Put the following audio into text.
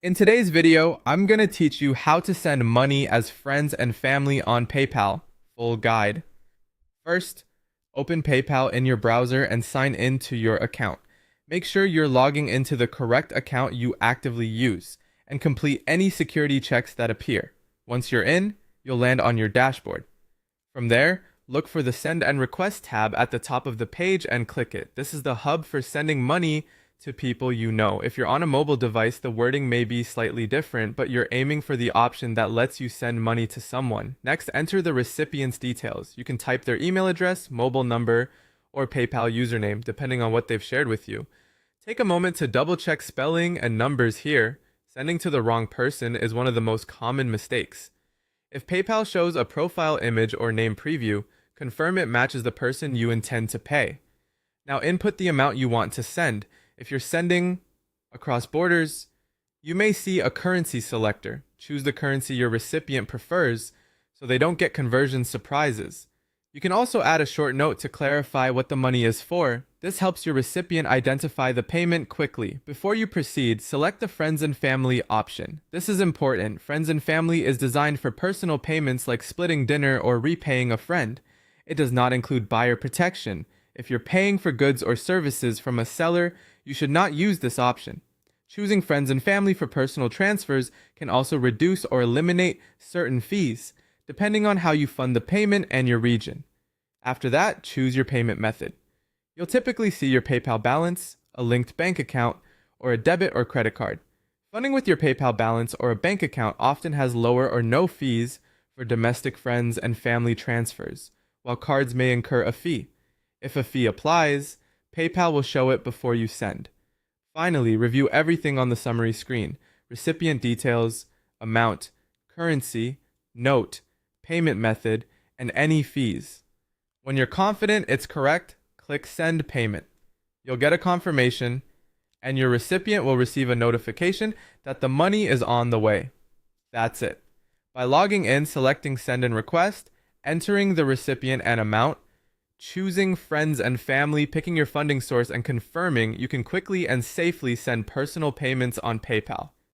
In today's video, I'm going to teach you how to send money as friends and family on PayPal. Full guide. First, open PayPal in your browser and sign in to your account. Make sure you're logging into the correct account you actively use and complete any security checks that appear. Once you're in, you'll land on your dashboard. From there, look for the Send and Request tab at the top of the page and click it. This is the hub for sending money to people you know. If you're on a mobile device, the wording may be slightly different, but you're aiming for the option that lets you send money to someone. Next, enter the recipient's details. You can type their email address, mobile number, or PayPal username, depending on what they've shared with you. Take a moment to double check spelling and numbers here. Sending to the wrong person is one of the most common mistakes. If PayPal shows a profile image or name preview, confirm it matches the person you intend to pay. Now input the amount you want to send. If you're sending across borders, you may see a currency selector. Choose the currency your recipient prefers so they don't get conversion surprises. You can also add a short note to clarify what the money is for. This helps your recipient identify the payment quickly. Before you proceed, select the Friends and Family option. This is important. Friends and Family is designed for personal payments like splitting dinner or repaying a friend. It does not include buyer protection. If you're paying for goods or services from a seller, you should not use this option. Choosing Friends and Family for personal transfers can also reduce or eliminate certain fees, depending on how you fund the payment and your region. After that, choose your payment method. You'll typically see your PayPal balance, a linked bank account, or a debit or credit card. Funding with your PayPal balance or a bank account often has lower or no fees for domestic friends and family transfers, while cards may incur a fee. If a fee applies, PayPal will show it before you send. Finally, review everything on the summary screen: recipient details, amount, currency, note, payment method, and any fees. When you're confident it's correct, click Send Payment. You'll get a confirmation, and your recipient will receive a notification that the money is on the way. That's it. By logging in, selecting Send and Request, entering the recipient and amount, choosing Friends and Family, picking your funding source, and confirming, you can quickly and safely send personal payments on PayPal.